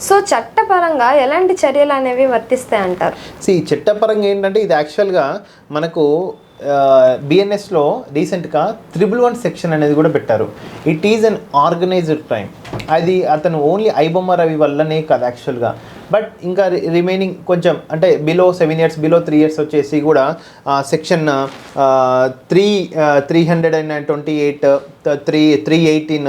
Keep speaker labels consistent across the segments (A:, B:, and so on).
A: So చట్టపరంగా ఎలాంటి చర్యలు అనేవి వర్తిస్తాయి అంటారు?
B: చట్టపరంగా ఏంటంటే ఇది యాక్చువల్గా మనకు బిఎన్ఎస్లో రీసెంట్గా 111 సెక్షన్ అనేది కూడా పెట్టారు. It is an organised crime. అది అతను ఓన్లీ ఐబొమ్మ రవి వల్లనే కాదు యాక్చువల్గా, బట్ ఇంకా రిమైనింగ్ కొంచెం అంటే బిలో 7 years బిలో 3 years వచ్చేసి కూడా సెక్షన్ 328 318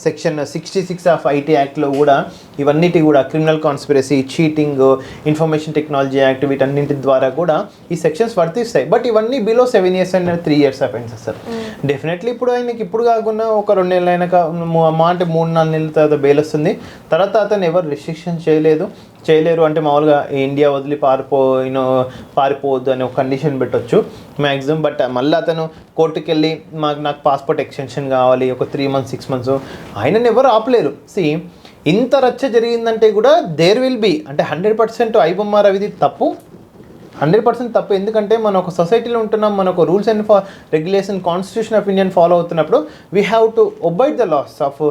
B: సెక్షన్ 66 ఆఫ్ ఐటీ యాక్ట్లో కూడా ఇవన్నిటి కూడా criminal conspiracy, cheating, information technology act వీటన్నింటి ద్వారా కూడా ఈ సెక్షన్స్ వర్తిస్తాయి. బట్ ఇవన్నీ below 7 years and 3 years offences sir. Definitely ఇప్పుడు ఆయనకి ఇప్పుడు కాకుండా ఒక 2 నెలలు అయినాక అంటే 3-4 నెలల తర్వాత బెయిల్ వస్తుంది. తర్వాత అతను ఎవరు రిస్ట్రిక్షన్ చేయలేరు అంటే మామూలుగా ఇండియా వదిలి పారిపోవద్దు అని ఒక కండిషన్ పెట్టవచ్చు మ్యాక్సిమం. బట్ మళ్ళీ అతను కోర్టుకు వెళ్ళి నాకు పాస్పోర్ట్ ఎక్స్టెన్షన్ కావాలి ఒక 3 months 6 months, ఆయనను ఎవరు ఆపలేరు. ఇంత రచ్చ జరిగిందంటే కూడా దేర్ విల్ బి అంటే 100% ఐబొమ్మ రవిది తప్పు, 100% తప్పు. ఎందుకంటే మనం ఒక సొసైటీలో ఉంటున్నాం, మన ఒక rules and regulation constitution of Indian follow అవుతున్నప్పుడు we have to obey the laws of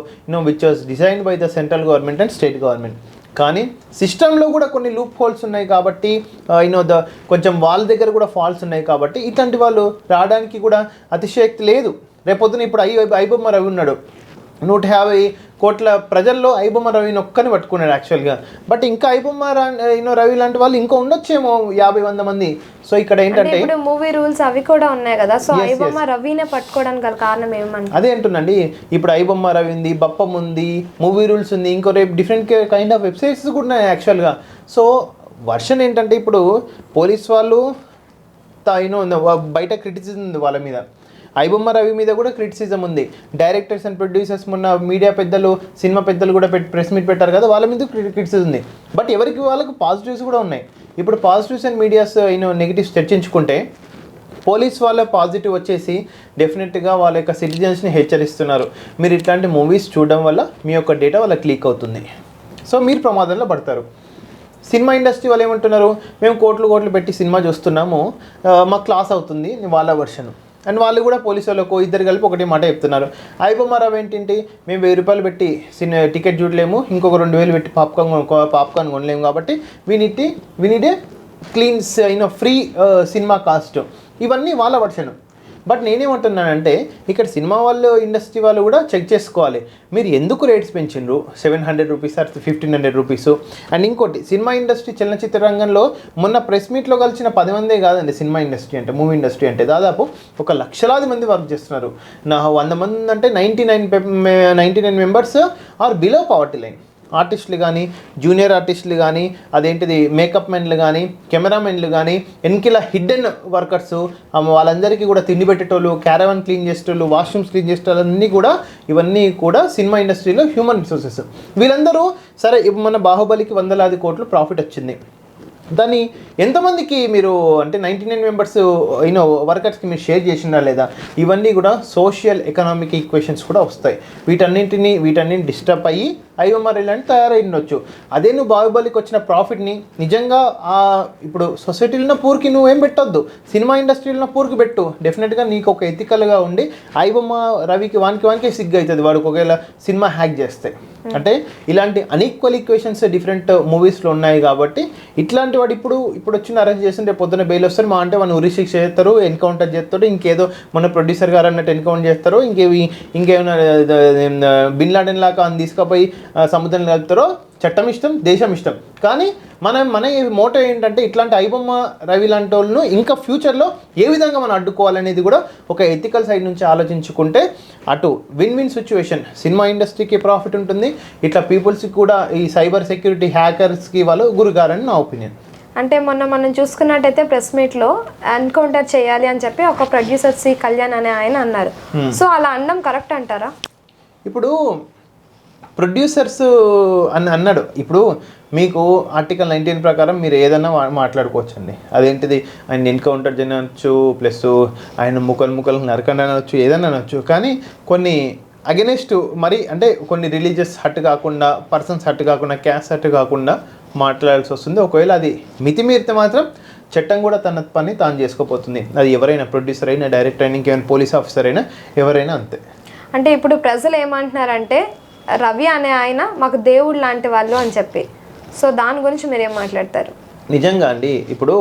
B: which was designed by the central government and state government. కానీ సిస్టంలో కూడా కొన్ని లూప్ హోల్స్ ఉన్నాయి కాబట్టి కొంచెం వాళ్ళ దగ్గర కూడా ఫాల్స్ ఉన్నాయి కాబట్టి ఇట్లాంటి వాళ్ళు రావడానికి కూడా అతిశయోక్తి లేదు. రేపొద్దున ఇప్పుడు ఐబొమ్మ రవి ఉన్నాడు, 150 కోట్ల ప్రజల్లో ఐబొమ్మ రవిని ఒక్కని పట్టుకున్నాడు యాక్చువల్గా. బట్ ఇంకా ఐబొమ్మ రవి లాంటి వాళ్ళు ఇంకా ఉండొచ్చేమో 50-100 మంది. సో ఇక్కడ ఏంటంటే
A: ఇప్పుడు మూవీ రూల్స్ అవి కూడా ఉన్నాయి కదా, సో ఐబొమ్మ రవినే పట్టుకోవడానికి గల కారణం ఏమంటే
B: అదే అంటున్నాండి. ఇప్పుడు ఐబొమ్మ రవి ఉంది, బప్పం ఉంది, మూవీ రూల్స్ ఉంది, ఇంకో రేపు డిఫరెంట్ కైండ్ ఆఫ్ వెబ్సైట్స్ కూడా ఉన్నాయి యాక్చువల్గా. సో వర్షన్ ఏంటంటే ఇప్పుడు పోలీస్ వాళ్ళు బయట క్రిటిసిజం ఉంది వాళ్ళ మీద, ఐబొమ్మ రవి మీద కూడా క్రిటిసిజం ఉంది. డైరెక్టర్స్ అండ్ ప్రొడ్యూసర్స్ మొన్న మీడియా పెద్దలు, సినిమా పెద్దలు కూడా ప్రెస్ మీట్ పెట్టారు కదా, వాళ్ళ మీద క్రిటిసిజం ఉంది. బట్ ఎవరికి వాళ్ళకు పాజిటివ్స్ కూడా ఉన్నాయి. ఇప్పుడు పాజిటివ్స్ అండ్ మీడియాస్ నెగిటివ్స్ చర్చించుకుంటే పోలీస్ వాళ్ళ పాజిటివ్ వచ్చేసి డెఫినెట్గా వాళ్ళ యొక్క సిటిజన్స్ని హెచ్చరిస్తున్నారు, మీరు ఇట్లాంటి మూవీస్ చూడడం వల్ల మీ యొక్క డేటా వాళ్ళకి లీక్ అవుతుంది, సో మీరు ప్రమాదంలో పడతారు. సినిమా ఇండస్ట్రీ వాళ్ళు ఏమంటున్నారు, మేము కోట్లు పెట్టి సినిమా చూస్తున్నాము, మాకు క్లాస్ అవుతుంది వాళ్ళ వర్షన్. అండ్ వాళ్ళు కూడా పోలీసు వాళ్ళకు ఇద్దరు కలిపి ఒకటే మాట చెప్తున్నారు, ఐబొమ్మ రవి ఏంటి మేము 1000 రూపాయలు పెట్టి టికెట్ చూడలేము, ఇంకొక 2000 పెట్టి పాప్కార్న్ కొనలేము, కాబట్టి we need a clean free cinema cost. ఇవన్నీ వాళ్ళ వర్షన్. బట్ నేనేమంటున్నానంటే ఇక్కడ సినిమా వాళ్ళు, ఇండస్ట్రీ వాళ్ళు కూడా చెక్ చేసుకోవాలి, మీరు ఎందుకు రేట్స్ పెంచిండ్రు 700 రూపీస్ ఆర్ 1500 రూపీస్. అండ్ ఇంకోటి, సినిమా ఇండస్ట్రీ చలనచిత్ర రంగంలో మొన్న ప్రెస్ మీట్లో కలిసిన 10 మందే కాదండి సినిమా ఇండస్ట్రీ అంటే, మూవీ ఇండస్ట్రీ అంటే దాదాపు 1 లక్షలాది మంది వర్క్ చేస్తున్నారు. 100 మంది అంటే 99 members are below poverty line. ఆర్టిస్టులు కానీ, జూనియర్ ఆర్టిస్టులు కానీ, అదేంటిది మేకప్ మెన్లు కానీ, కెమెరామెన్లు కానీ, వెనకిలా హిడ్డెన్ వర్కర్స్, వాళ్ళందరికీ కూడా తిండి పెట్టేటోళ్ళు, క్యారవాన్ క్లీన్ చేసేటోళ్ళు, వాష్రూమ్స్ క్లీన్ చేసేటోళ్ళు ఇవన్నీ కూడా సినిమా ఇండస్ట్రీలో హ్యూమన్ రిసోర్సెస్. వీళ్ళందరూ సరే ఇప్పుడు మన బాహుబలికి 100 కోట్లు ప్రాఫిట్ వచ్చింది, దాన్ని ఎంతమందికి మీరు అంటే 99 మెంబర్స్ వర్కర్స్కి మీరు షేర్ చేసినా లేదా, ఇవన్నీ కూడా సోషల్ ఎకనామిక్ ఈక్వేషన్స్ కూడా వస్తాయి. వీటన్నిటిని డిస్టర్బ్ అయ్యి ఐబొమ్మ రవి లాంటి తయారై ఉండొచ్చు. అదే నువ్వు బాహుబలికి వచ్చిన ప్రాఫిట్ని నిజంగా ఇప్పుడు సొసైటీలో ఉన్న పూర్కి నువ్వేం పెట్టొద్దు, సినిమా ఇండస్ట్రీలో ఉన్న పూర్కి పెట్టు. డెఫినెట్గా నీకు ఒక ఎథికల్గా ఉండి ఐబొమ్మ రవికి వానికే సిగ్గు అవుతుంది వాడికి ఒకవేళ సినిమా హ్యాక్ చేస్తే. అంటే ఇలాంటి అన్ఈక్వల్ ఈక్వేషన్స్ డిఫరెంట్ మూవీస్లో ఉన్నాయి కాబట్టి ఇట్లాంటి వాడు ఇప్పుడు వచ్చిన అరెస్ట్ చేసి రేపు పొద్దున్న బెయిల్ వస్తారు, మా అంటే వాళ్ళు ఉరి శిక్ష చేస్తారు, ఎన్కౌంటర్ చేస్తారు, ఇంకేదో మన ప్రొడ్యూసర్ గారు అన్నట్టు ఎన్కౌంటర్ చేస్తారు, ఇంకేమైనా బిన్ లాడెన్ లాగా అని తీసుకుపోయి సముద్రంలో కలుపుతారో. చట్టం ఇష్టం, దేశం ఇష్టం. కానీ మన మోటో ఏంటంటే ఇట్లాంటి ఐబొమ్మ రవి లాంటి వాళ్ళను ఇంకా ఫ్యూచర్లో ఏ విధంగా మనం అడ్డుకోవాలనేది కూడా ఒక ఎథికల్ సైడ్ నుంచి ఆలోచించుకుంటే అటు విన్ సిచ్యువేషన్, సినిమా ఇండస్ట్రీకి ప్రాఫిట్ ఉంటుంది, ఇట్లా పీపుల్స్కి కూడా ఈ సైబర్ సెక్యూరిటీ హ్యాకర్స్కి వాళ్ళు గురిగారని నా ఒపీనియన్.
A: అంటే మొన్న మనం చూసుకున్నట్టయితే ప్రెస్ మీట్లో ఎన్కౌంటర్ చేయాలి అని చెప్పి ఒక ప్రొడ్యూసర్ సి కళ్యాణ్ అనే ఆయన అన్నారు. సో అలా అనడం కరెక్ట్ అంటారా?
B: ఇప్పుడు ప్రొడ్యూసర్స్ అన్నాడు, ఇప్పుడు మీకు ఆర్టికల్ 19 ప్రకారం మీరు ఏదన్నా మాట్లాడుకోవచ్చండి. అదేంటిది ఆయన ఎన్కౌంటర్ చేయవచ్చు, ప్లస్ ఆయన ముక్కలు నరకండి అనవచ్చు, ఏదన్నా అనవచ్చు. కానీ కొన్ని అగెనెస్ట్ మరి అంటే కొన్ని రిలీజియస్ హట్ కాకుండా, పర్సన్స్ హట్ కాకుండా, క్యాస్ట్ హట్ కాకుండా మాట్లాడాల్సి వస్తుంది. ఒకవేళ అది మితిమీరితే మాత్రం చట్టం కూడా తన పని తాను చేసుకోపోతుంది. అది ఎవరైనా, ప్రొడ్యూసర్ అయినా, డైరెక్టర్ అయినా, ఇంకేమైనా పోలీస్ ఆఫీసర్ అయినా, ఎవరైనా అంతే.
A: అంటే ఇప్పుడు ప్రజలు ఏమంటున్నారంటే రవి అనే ఆయన మాకు దేవుడు లాంటి వాళ్ళు అని చెప్పి, సో దాని గురించి మీరు ఏం మాట్లాడతారు?
B: నిజంగా అండి, ఇప్పుడు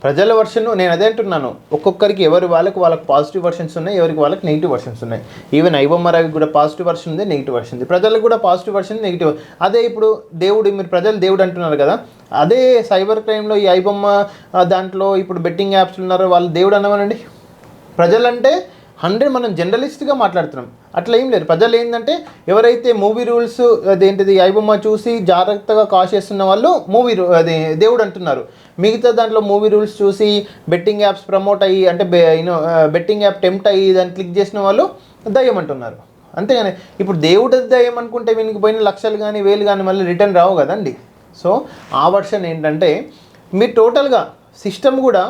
B: ప్రజల వర్షన్ నేను అదే అంటున్నాను, ఒక్కొక్కరికి వాళ్ళకి పాజిటివ్ వర్షన్స్ ఉన్నాయి, ఎవరికి వాళ్ళకి నెగిటివ్ వర్షన్స్ ఉన్నాయి. ఈవెన్ ఐబొమ్మ రవి కూడా పాజిటివ్ వర్షన్ ఉంది, నెగిటివ్ వర్షన్ ఉంది. ప్రజలకు కూడా పాజిటివ్ వర్షన్, నెగిటివ్. అదే ఇప్పుడు దేవుడు, మీరు ప్రజలు దేవుడు అంటున్నారు కదా, అదే సైబర్ క్రైమ్లో ఈ ఐబొమ్మ దాంట్లో ఇప్పుడు బెట్టింగ్ యాప్స్ ఉన్నారు, వాళ్ళు దేవుడు అన్నమనండి. ప్రజలంటే 100 మనం జర్నలిస్ట్గా మాట్లాడుతున్నాం, అట్లా ఏం లేదు. ప్రజలు ఏంటంటే ఎవరైతే మూవీ రూల్స్ అదేంటిది ఐబొమ్మ చూసి జాగ్రత్తగా కాష్ చేస్తున్న వాళ్ళు అదే దేవుడు అంటున్నారు. మిగతా దాంట్లో మూవీ రూల్స్ చూసి బెట్టింగ్ యాప్స్ ప్రమోట్ అయ్యి అంటే బెట్టింగ్ యాప్ టెంప్ట్ అయ్యి దాన్ని క్లిక్ చేసిన వాళ్ళు దయ్యం అంటున్నారు. అంతేగాని ఇప్పుడు దేవుడు దయ్యం అనుకుంటే వీనికి పోయిన లక్షలు కానీ వేలు కానీ మళ్ళీ రిటర్న్ రావు కదండి. సో ఆ వర్షన్ ఏంటంటే మీరు టోటల్గా సిస్టమ్ కూడా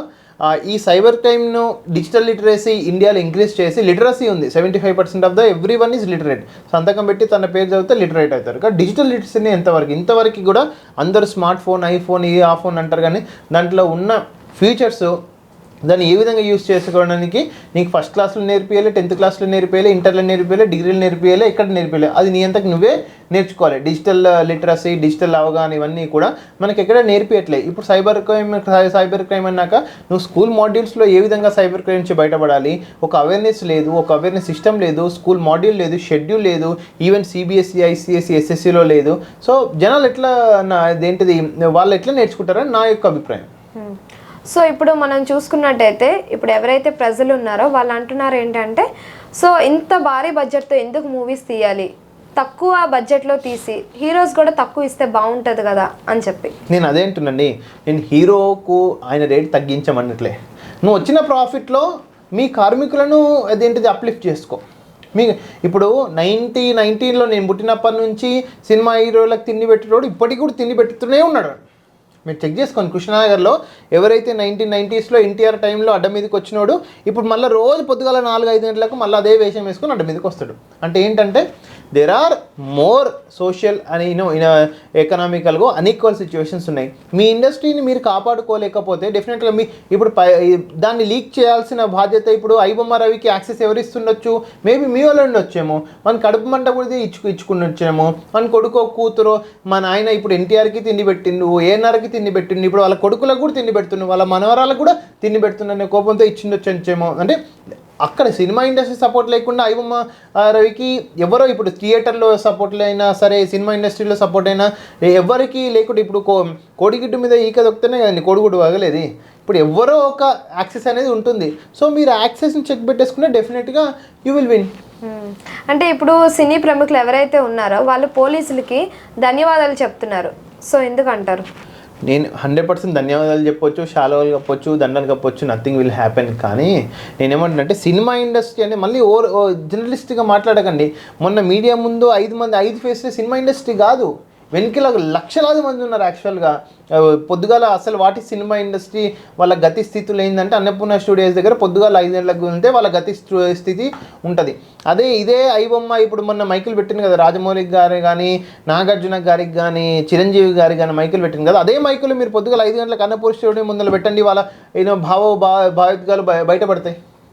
B: ఈ సైబర్ క్రైమ్ను డిజిటల్ లిటరసీ ఇండియాలో ఇంక్రీజ్ చేసి, లిటరసీ ఉంది 75% of the every one is literate. సంతకం పెట్టి తన పేరు చదివితే లిటరేట్ అవుతారు. కానీ డిజిటల్ లిటరసీని ఇంతవరకు కూడా అందరూ స్మార్ట్ ఫోన్, ఐఫోన్, ఆ ఫోన్ అంటారు, కానీ దాంట్లో ఉన్న ఫీచర్స్ దాన్ని ఏ విధంగా యూజ్ చేసుకోవడానికి నీకు ఫస్ట్ క్లాస్లో నేర్పియాలి, 10th క్లాస్లో నేర్పియాలి, ఇంటర్లో నేర్పియాలి, డిగ్రీలో నేర్పియాలి, ఎక్కడ నేర్పియాలి, అది నీ అంతకు నువ్వే నేర్చుకోవాలి. డిజిటల్ లిటరసీ, డిజిటల్ అవగాహన ఇవన్నీ కూడా మనకి ఎక్కడ నేర్పియట్లేదు. ఇప్పుడు సైబర్ క్రైమ్ అన్నాక నువ్వు స్కూల్ మాడ్యూల్స్లో ఏ విధంగా సైబర్ క్రైమ్ నుంచి బయటపడాలి, ఒక అవేర్నెస్ లేదు, ఒక అవేర్నెస్ సిస్టమ్ లేదు, స్కూల్ మాడ్యూల్ లేదు, షెడ్యూల్ లేదు, ఈవెన్ సిబిఎస్ఈ, ఐసిఎస్ఈ, ఎస్ఎస్సిలో లేదు. సో జనాలు ఎట్లా అదేంటిది వాళ్ళు ఎట్లా నేర్చుకుంటారని నా యొక్క అభిప్రాయం.
A: సో ఇప్పుడు మనం చూసుకున్నట్టయితే ఇప్పుడు ఎవరైతే ప్రజలు ఉన్నారో వాళ్ళు అంటున్నారు ఏంటంటే, సో ఇంత భారీ బడ్జెట్తో ఎందుకు మూవీస్ తీయాలి, తక్కువ బడ్జెట్లో తీసి హీరోస్ కూడా తక్కువ ఇస్తే బాగుంటుంది కదా అని చెప్పి.
B: నేను అదే అంటున్నాండి, నేను హీరోకు ఆయన రేట్ తగ్గించమన్నట్లే. నువ్వు వచ్చిన ప్రాఫిట్లో మీ కార్మికులను అదేంటిది అప్లిఫ్ట్ చేసుకో. మీ ఇప్పుడు 1919లో నేను పుట్టినప్పటి నుంచి సినిమా హీరోలకు తిండి పెట్టేటోడు ఇప్పటికి కూడా తిండి పెట్టుతూనే ఉన్నాడు. మీరు చెక్ చేసుకోండి, కృష్ణనగర్లో ఎవరైతే 1990sలో ఎన్టీఆర్ టైంలో అడ్డ మీదకి వచ్చినోడు ఇప్పుడు మళ్ళీ రోజు పొద్దుగాల 4-5 గంటలకు మళ్ళీ అదే వేషం వేసుకొని అడ్డ మీదకి వస్తాడు. అంటే ఏంటంటే దేర్ ఆర్ మోర్ సోషల్ అని ఎకనామికల్గా అన్ఈక్వల్ సిచ్యువేషన్స్ ఉన్నాయి. మీ ఇండస్ట్రీని మీరు కాపాడుకోలేకపోతే డెఫినెట్గా ఇప్పుడు దాన్ని లీక్ చేయాల్సిన బాధ్యత ఇప్పుడు ఐబొమ్మ రవికి యాక్సెస్ ఎవరు ఇస్తుండొచ్చు, మేబీ మీ వాళ్ళు ఉండొచ్చేమో, మన కడుపు మంట కూడా ఇచ్చుకుండొచ్చేమో, మన కొడుకో కూతురో మన ఆయన ఇప్పుడు ఎన్టీఆర్కి తిండి పెట్టిండు, ఏఎన్ఆర్కి తిండి పెట్టిండు, ఇప్పుడు వాళ్ళ కొడుకులకు కూడా తిండి పెడుతుండు, వాళ్ళ మనవరాలకు కూడా తిండి పెడుతుండనే కోపంతో ఇచ్చిండొచ్చేమో. అంటే అక్కడ సినిమా ఇండస్ట్రీ సపోర్ట్ లేకుండా ఐబొమ్మ రవికి ఎవరో ఇప్పుడు థియేటర్లో సపోర్ట్ అయినా సరే, సినిమా ఇండస్ట్రీలో సపోర్ట్ అయినా ఎవరికి లేకుండా ఇప్పుడు కోడిగుడ్డు మీద ఈక దొక్కుతేనే కదండి కోడిగుడ్డు వగలేదు. ఇప్పుడు ఎవరో ఒక యాక్సెస్ అనేది ఉంటుంది. సో మీరు యాక్సెస్ని చెక్ పెట్టేసుకుంటే డెఫినెట్గా యూ విల్ విన్.
A: అంటే ఇప్పుడు సినీ ప్రముఖులు ఎవరైతే ఉన్నారో వాళ్ళు పోలీసులకి ధన్యవాదాలు చెప్తున్నారు. సో ఎందుకంటారు?
B: నేను 100% ధన్యవాదాలు చెప్పొచ్చు, షాలోలు చెప్పొచ్చు, దండలు చెప్పొచ్చు, నథింగ్ విల్ హ్యాపెన్. కానీ నేనేమంటున్నానంటే సినిమా ఇండస్ట్రీ అంటే మళ్ళీ జర్నలిస్ట్గా మాట్లాడకండి. మొన్న మీడియా ముందు 5 ఫేస్లే సినిమా ఇండస్ట్రీ కాదు, వెనుకల లక్షలాది మంది ఉన్నారు. యాక్చువల్గా పొద్దుగాల అసలు వాటి సినిమా ఇండస్ట్రీ వాళ్ళ గతి స్థితులు ఏంటంటే అన్నపూర్ణ స్టూడియోస్ దగ్గర పొద్దుగాల 5 గంటలకు వెళ్తే వాళ్ళ గతి స్థితి ఉంటుంది. ఇదే ఐబొమ్మ ఇప్పుడు మొన్న మైకులు పెట్టింది కదా, రాజమౌళి గారి కానీ, నాగార్జున గారికి కానీ, చిరంజీవి గారికి కానీ మైకులు పెట్టింది కదా, అదే మైకులు మీరు పొద్దుగాల 5 గంటలకు అన్నపూర్ణ స్టూడియో ముందర పెట్టండి, వాళ్ళ భావోద్వేగాలు బయటపడతాయి.